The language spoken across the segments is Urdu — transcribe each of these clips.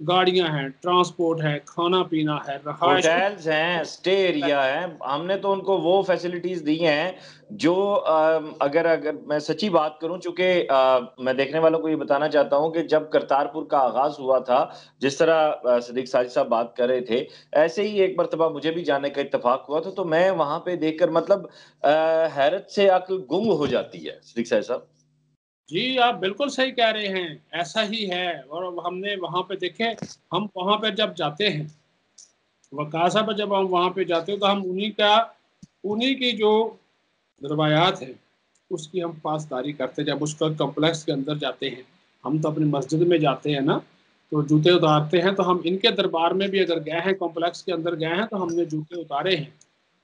گاڑیاں ہیں، ٹرانسپورٹ ہے، کھانا پینا ہے، رہائش، ہوٹلز ہیں، اسٹے ایریا ہے، ہم نے تو ان کو وہ فیسلٹیز دی ہیں جو اگر میں سچی بات کروں، چونکہ میں دیکھنے والوں کو یہ بتانا چاہتا ہوں کہ جب کرتارپور کا آغاز ہوا تھا، جس طرح صدیق ساجد صاحب بات کر رہے تھے، ایسے ہی ایک مرتبہ مجھے بھی جانے کا اتفاق ہوا تھا، تو میں وہاں پہ دیکھ کر مطلب حیرت سے عقل گم ہو جاتی ہے صدیق ساجد صاحب۔ جی آپ بالکل صحیح کہہ رہے ہیں، ایسا ہی ہے۔ اور ہم نے وہاں پہ دیکھے، ہم وہاں پہ جب جاتے ہیں وکاسا پہ، جب ہم وہاں پہ جاتے ہیں تو ہم انہی کی جو روایات ہیں اس کی ہم پاسداری کرتے ہیں۔ جب اس کا کمپلیکس کے اندر جاتے ہیں، ہم تو اپنی مسجد میں جاتے ہیں نا، تو جوتے اتارتے ہیں، تو ہم ان کے دربار میں بھی اگر گئے ہیں، کمپلیکس کے اندر گئے ہیں، تو ہم نے جوتے اتارے ہیں۔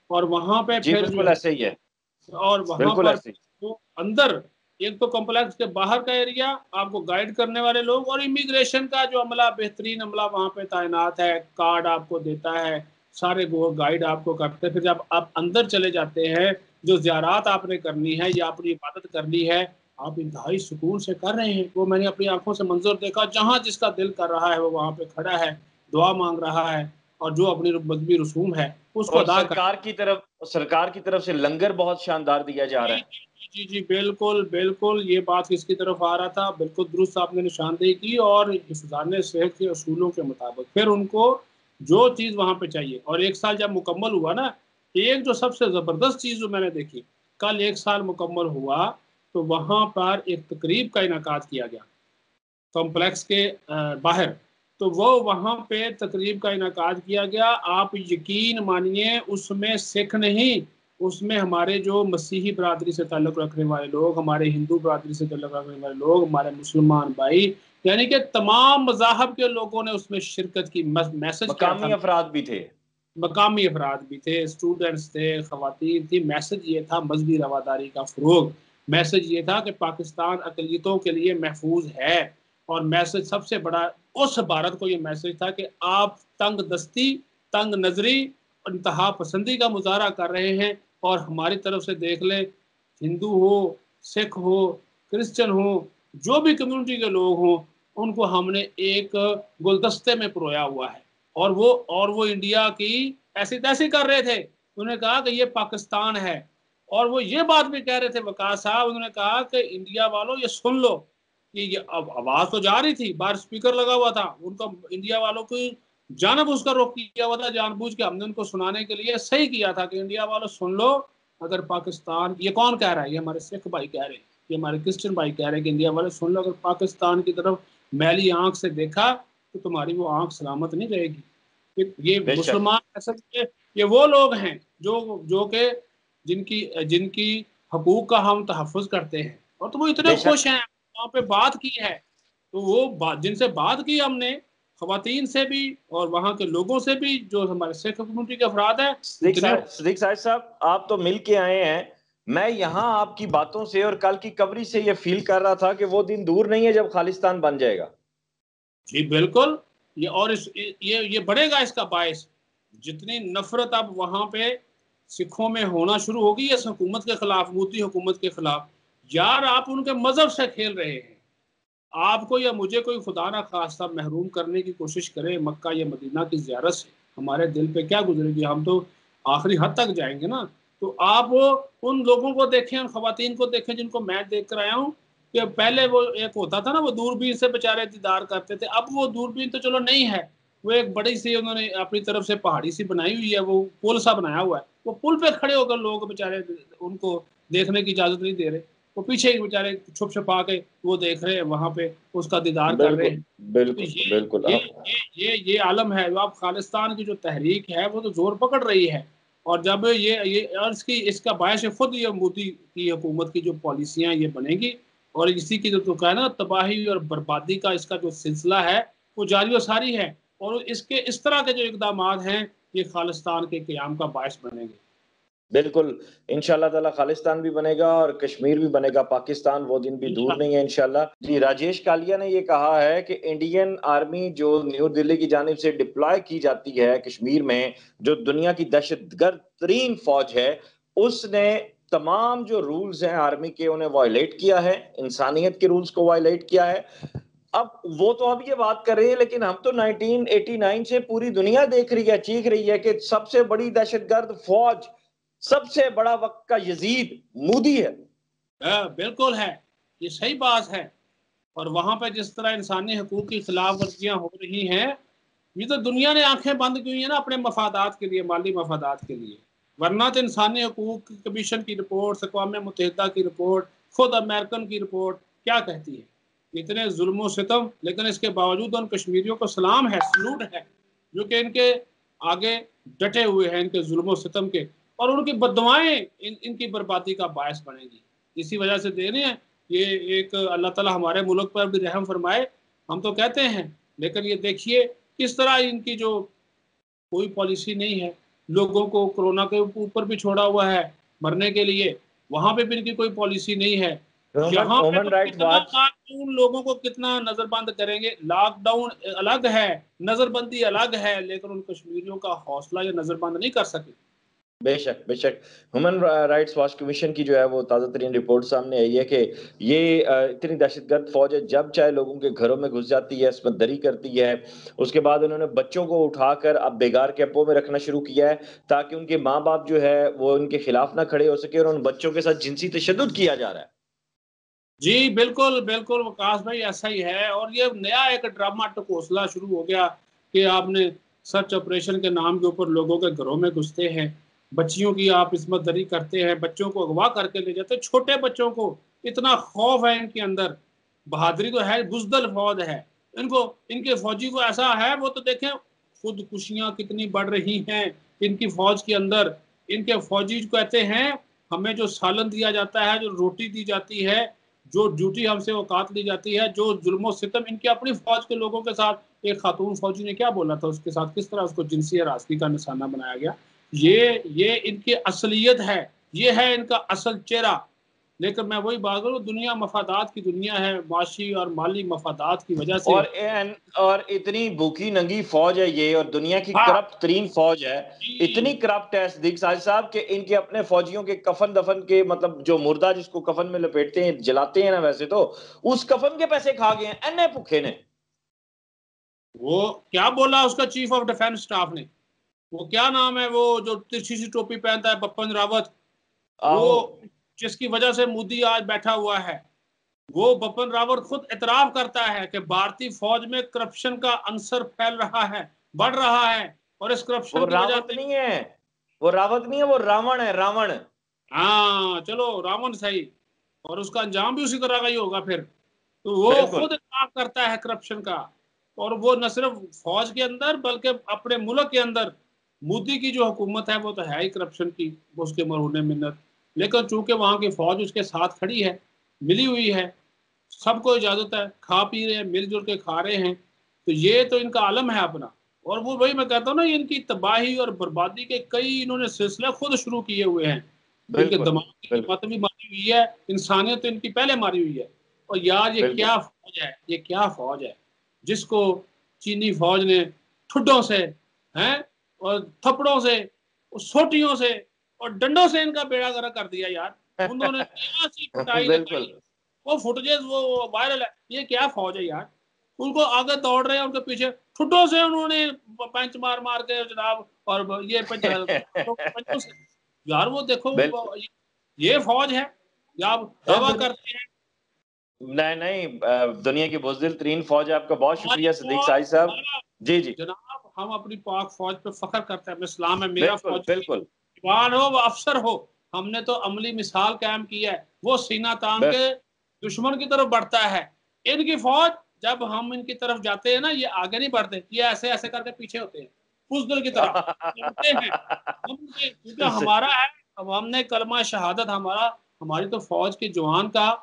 اور وہاں پہ جی پھر جو بالکل ایسے ہی ہے، ہے، اور وہاں بالکل پر ایسے ہی۔ جو اندر، ایک تو کمپلیکس کے باہر کا ایریا، آپ کو گائیڈ کرنے والے لوگ، اور امیگریشن کا جو عملہ، بہترین عملہ وہاں پہ تعینات ہے، کارڈ آپ کو دیتا ہے، سارے گائیڈ آپ کو کرتے ہیں۔ پھر جب آپ اندر چلے جاتے ہیں، جو زیارات آپ نے کرنی ہے یا اپنی عبادت کرنی ہے، آپ انتہائی سکون سے کر رہے ہیں۔ وہ میں نے اپنی آنکھوں سے منظر دیکھا، جہاں جس کا دل کر رہا ہے وہ وہاں پہ کھڑا ہے، دعا مانگ رہا ہے، اور جو اپنی مذہبی رسوم ہے اس کو اور ادا کر۔ سرکار کی طرف سے لنگر بہت شاندار دیا جا رہا جی ہے۔ جی جی جی بالکل بالکل، یہ بات اس کی طرف آ رہا تھا، بالکل درست آپ نے نشاندہی کی۔ اور حفظان صحت کے اصولوں کے مطابق پھر ان کو جو چیز وہاں پہ چاہیے، اور ایک سال جب مکمل ہوا نا، ایک جو سب سے زبردست چیز جو میں نے دیکھی، کل ایک سال مکمل ہوا تو وہاں پر ایک تقریب کا انعقاد کیا گیا کمپلیکس کے باہر۔ تو وہ وہاں پہ تقریب کا انعقاد کیا گیا، آپ یقین مانیے اس میں سکھ نہیں، اس میں ہمارے جو مسیحی برادری سے تعلق رکھنے والے لوگ، ہمارے ہندو برادری سے تعلق رکھنے والے لوگ، ہمارے مسلمان بھائی، یعنی کہ تمام مذاہب کے لوگوں نے اس میں شرکت کی۔ میسج کیا تھا؟ مقامی افراد بھی تھے۔ مقامی افراد بھی تھے، اسٹوڈنٹس تھے، خواتین تھی۔ میسج یہ تھا مذہبی رواداری کا فروغ، میسج یہ تھا کہ پاکستان اقلیتوں کے لیے محفوظ ہے، اور میسج سب سے بڑا اس بھارت کو یہ میسج تھا کہ آپ تنگ دستی، تنگ نظری، انتہا پسندی کا مظاہرہ کر رہے ہیں، اور ہماری طرف سے دیکھ لیں، ہندو ہو، سکھ ہو، کرسچن ہو، جو بھی کمیونٹی کے لوگ ہوں، ان کو ہم نے ایک گلدستے میں پرویا ہوا ہے۔ اور وہ انڈیا کی ایسی تیسی کر رہے تھے، انہوں نے کہا کہ یہ پاکستان ہے۔ اور وہ یہ بات بھی کہہ رہے تھے وقاص صاحب، انہوں نے کہا کہ انڈیا والوں یہ سن لو، کہ یہ اب آواز تو جا رہی تھی، باہر اسپیکر لگا ہوا تھا، ان کا انڈیا والوں کی جانب اس کا رخ کیا ہوا تھا، جان بوجھ کے ہم نے ان کو سنانے کے لیے صحیح کیا تھا کہ انڈیا والوں سن لو، اگر پاکستان، یہ کون کہہ رہا ہے؟ یہ ہمارے سکھ بھائی کہہ رہے ہیں، یہ ہمارے کرسچن بھائی کہہ رہے ہیں کہ انڈیا والے سن لو، اگر پاکستان کی طرف میلی آنکھ سے دیکھا تو تمہاری وہ آنکھ سلامت نہیں رہے گی۔ یہ بے شک، مسلمان اصل میں یہ وہ لوگ ہیں جو کہ جن کی حقوق کا ہم تحفظ کرتے ہیں، اور تو وہ اتنے بے شک۔ خوش ہیں، وہاں پہ بات کی ہے، تو وہ جن سے بات کی ہم نے، خواتین سے بھی اور وہاں کے لوگوں سے بھی، جو ہمارے سکھ کمیونٹی کے افراد ہیں، اتنے صدیق صاحب آپ تو مل کے آئے ہیں، میں یہاں آپ کی باتوں سے اور کل کی کوریج سے یہ فیل کر رہا تھا کہ وہ دن دور نہیں ہے جب خالصتان بن جائے گا۔ جی بالکل، یہ بڑھے گا اس کا باعث، جتنی نفرت اب وہاں پہ سکھوں میں ہونا شروع ہوگی اس حکومت کے خلاف، مودی حکومت کے خلاف۔ یار آپ ان کے مذہب سے کھیل رہے ہیں، آپ کو یا مجھے کوئی خدا نہ خواستہ محروم کرنے کی کوشش کرے مکہ یا مدینہ کی زیارت سے، ہمارے دل پہ کیا گزرے گی؟ ہم تو آخری حد تک جائیں گے نا۔ تو آپ ان لوگوں کو دیکھیں، ان خواتین کو دیکھیں جن کو میں دیکھ کر آیا ہوں، کہ پہلے وہ ایک ہوتا تھا نا، وہ دوربین سے بیچارے دیدار کرتے تھے، اب وہ دوربین تو چلو نہیں ہے، وہ ایک بڑی سی انہوں نے اپنی طرف سے پہاڑی سی بنائی ہوئی ہے، وہ پل سا بنایا ہوا ہے، وہ پل پہ کھڑے ہو کر لوگ بیچارے ان کو دیکھنے کی اجازت نہیں دے رہے، وہ پیچھے ہی بیچارے چھپ چھپا کے وہ دیکھ رہے ہیں، وہاں پہ اس کا دیدار کر رہے بالکل ہیں۔ تو بالکل بالکل یہ عالم ہے۔ اب خالصتان کی جو تحریک ہے وہ تو زور پکڑ رہی ہے، اور جب یہ اور اس کا باعث خود یہ مودی کی حکومت کی جو پالیسیاں یہ بنے گی، اور اسی کی جو تو کہا ہے نا، تباہی اور بربادی کا اس کا جو سلسلہ ہے وہ جاری و ساری ہے، اور اس طرح کے جو اقدامات ہیں یہ خالصتان کے قیام کا باعث بنے گے۔ بالکل، انشاءاللہ تعالی خالصتان بھی بنے گا اور کشمیر بھی بنے گا پاکستان، وہ دن بھی دور نہیں ہے انشاءاللہ۔ جی راجیش کالیا نے یہ کہا ہے کہ انڈین آرمی جو نیو دلی کی جانب سے ڈپلوائے کی جاتی ہے کشمیر میں، جو دنیا کی دہشت گرد ترین فوج ہے، اس نے تمام جو رولز ہیں آرمی کے انہیں وائلیٹ کیا ہے، انسانیت کے رولز کو وائلیٹ کیا ہے۔ اب وہ تو اب یہ بات کر رہے ہیں، لیکن ہم تو 1989 سے پوری دنیا دیکھ رہی ہے، چیخ رہی ہے کہ سب سے بڑی دہشت گرد فوج، سب سے بڑا وقت کا یزید مودی ہے۔ بالکل ہے، یہ صحیح بات ہے۔ اور وہاں پہ جس طرح انسانی حقوق کی خلاف ورزیاں ہو رہی ہیں، یہ تو دنیا نے آنکھیں بند کی ہیں نا اپنے مفادات کے لیے، مالی مفادات کے لیے۔ ورنہ تو انسانی حقوق کمیشن کی رپورٹ، اقوام متحدہ کی رپورٹ، خود امریکن کی رپورٹ کیا کہتی ہے؟ اتنے ظلم و ستم، لیکن اس کے باوجود ان کشمیریوں کو سلام ہے، سلوٹ ہے، جو کہ ان کے آگے ڈٹے ہوئے ہیں ان کے ظلم و ستم کے، اور ان کی بددعائیں ان کی بربادی کا باعث بنے گی۔ اسی وجہ سے دے رہے ہیں یہ ایک اللہ تعالیٰ ہمارے ملک پر بھی رحم فرمائے، ہم تو کہتے ہیں، لیکن یہ دیکھیے کس طرح ان کی جو کوئی پالیسی نہیں ہے، لوگوں کو کورونا کے اوپر بھی چھوڑا ہوا ہے مرنے کے لیے، وہاں پہ بھی ان کی کوئی پالیسی نہیں ہے۔ یہاں پہ ہیومن تو رائٹس کتنا واچ لاک ڈاؤن، لوگوں کو کتنا نظر بند کریں گے، لاک ڈاؤن الگ ہے، نظر بندی الگ ہے، لیکن ان کشمیریوں کا حوصلہ یہ نظر بند نہیں کر سکے۔ بے شک بے شک، ہیومن رائٹس واچ کمیشن کی جو ہے وہ تازہ ترین رپورٹ سامنے آئی ہے کہ یہ اتنی دہشت گرد فوج ہے، جب چاہے لوگوں کے گھروں میں گھس جاتی ہے، عصمت دری کرتی ہے۔ اس کے بعد انہوں نے بچوں کو اٹھا کر اب بیگار کیمپوں میں رکھنا شروع کیا ہے، تاکہ ان کے ماں باپ جو ہے وہ ان کے خلاف نہ کھڑے ہو سکے، اور ان بچوں کے ساتھ جنسی تشدد کیا جا رہا ہے۔ جی بالکل بالکل وکاس بھائی، ایسا ہی ہے۔ اور یہ نیا ایک ڈرامہ ٹکوسلا شروع ہو گیا کہ آپ نے سرچ آپریشن کے نام کے اوپر لوگوں کے گھروں میں گھستے ہیں، بچیوں کی آپ عصمت دری کرتے ہیں، بچوں کو اغوا کر کے لے جاتے ہیں، چھوٹے بچوں کو۔ اتنا خوف ہے ان کے اندر، بہادری تو ہے، بزدل فوج ہے ان کو، ان کے فوجی کو ایسا ہے، وہ تو دیکھیں خودکشیاں کتنی بڑھ رہی ہیں ان کی فوج کے اندر۔ ان کے فوجی کہتے ہیں ہمیں جو سالن دیا جاتا ہے، جو روٹی دی جاتی ہے، جو ڈیوٹی ہم سے اوقات لی جاتی ہے، جو ظلم و ستم ان کی اپنی فوج کے لوگوں کے ساتھ، ایک خاتون فوجی نے کیا بولا تھا اس کے ساتھ، کس طرح اس کو جنسی ہراسانی کا نشانہ بنایا گیا۔ یہ ان کی اصلیت ہے، یہ ہے ان کا اصل چہرہ۔ لیکن میں وہی بات کروں، دنیا مفادات کی دنیا ہے، معاشی اور مالی مفادات کی وجہ سے۔ اور اتنی بھوکی ننگی فوج ہے یہ، اور دنیا کی ہاں کرپٹ ترین فوج ہے۔ اتنی جی کرپٹ ہے صدیق ساجد صاحب کہ ان کے اپنے فوجیوں کے کفن دفن کے، مطلب جو مردہ جس کو کفن میں لپیٹتے ہیں جلاتے ہیں نا، ویسے تو اس کفن کے پیسے کھا گئے ہیں اینے بھوکے نے۔ وہ کیا بولا اس کا چیف آف ڈیفenس سٹاف نے، وہ کیا نام ہے، وہ جو ترچھی سی ٹوپی پہنتا ہے، بپن راوت، وہ آہو، جس کی وجہ سے مودی آج بیٹھا ہوا ہے، وہ بپن راوت خود اعتراف کرتا ہے کہ بھارتی فوج میں کرپشن کا عنصر پھیل رہا ہے، بڑھ رہا ہے، اور اس وہ کرپشن کی وجہ راوت سے۔ نہیں ہے، وہ راوت نہیں ہے، وہ راون ہے، راون۔ ہاں چلو راون صحیح، اور اس کا انجام بھی اسی طرح کا ہی ہوگا پھر۔ تو وہ بالکل خود اعتراف کرتا ہے کرپشن کا، اور وہ نہ صرف فوج کے اندر بلکہ اپنے ملک کے اندر مودی کی جو حکومت ہے وہ تو ہے ہی کرپشن کی، اس کے مرہون منت۔ لیکن چونکہ وہاں کی فوج اس کے ساتھ کھڑی ہے، ملی ہوئی ہے، سب کو اجازت ہے، کھا پی رہے ہیں، مل جل کے کھا رہے ہیں، تو یہ تو ان کا عالم ہے اپنا۔ اور وہ وہی میں کہتا ہوں نا، ان کی تباہی اور بربادی کے کئی انہوں نے سلسلے خود شروع کیے ہوئے ہیں۔ ان کے بالکل دماغ کی بالکل مت بھی ماری ہوئی ہے، انسانیت تو ان کی پہلے ماری ہوئی ہے۔ اور یار یہ بالکل کیا فوج ہے، یہ کیا فوج ہے جس کو چینی فوج نے ٹھڈوں سے ہیں، اور تھپڑوں سے، اور سوٹیوں سے، اور ڈنڈوں سے ان کا بیڑا گرک کر دیا یار۔ انہوں نے کیا سی پٹائی بالکل لگائی، وہ فوٹیج وہ وائرل ہے۔ یہ کیا فوج ہے یار، ان کو آگے دوڑ رہے ہیں، ان کے پیچھے ٹھڈوں سے انہوں نے پنچ مار مار کے جناب، اور یہ پنچوں سے یار، وہ دیکھو بالکل یہ فوج ہے، یا آپ دعویٰ دنیا، کرتے ہیں نہیں نہیں، دنیا کی بزدل ترین فوج ہے۔ آپ کا بہت ہماری شکریہ صدیق فوج، ساجد صاحب۔ ہمارا جی جی، جناب، ہم اپنی پاک فوج پہ فخر کرتے ہیں، اسلام ہے میرا بالکل فوجی، بالکل، جوان ہو وہ افسر ہو، ہم نے تو عملی مثال قائم کی ہے، وہ سینہ تان کے بس دشمن کی طرف بڑھتا ہے۔ ان کی فوج جب ہم ان کی طرف جاتے ہیں نا، یہ آگے نہیں بڑھتے، یہ ایسے ایسے کر کے پیچھے ہوتے ہیں، بزدل کی طرح لڑتے ہیں ہم ان کے، کیونکہ ہمارا ہے، اب ہم نے کلمہ شہادت، ہماری تو فوج کے جوان کا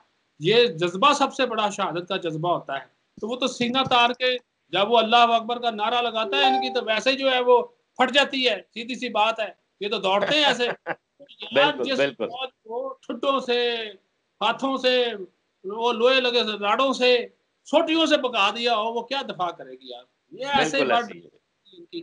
یہ جذبہ سب سے بڑا شہادت کا جذبہ ہوتا ہے۔ تو وہ تو سینہ تار کے جب وہ اللہ اکبر کا نعرہ لگاتا ہے، ان کی تو ویسے جو ہے وہ پھٹ جاتی ہے، سیدھی سی بات ہے، یہ تو دوڑتے ہیں ایسے۔ یار بالکل جس بالکل فوج کو ٹھڈوں سے، ہاتھوں سے، وہ لوہے لگے سے راڑوں سے، سوٹیوں سے پکا دیا ہو، وہ کیا دفاع کرے گی یار، یہ ایسے بالکل بڑھ ایسی ہے۔ ان کی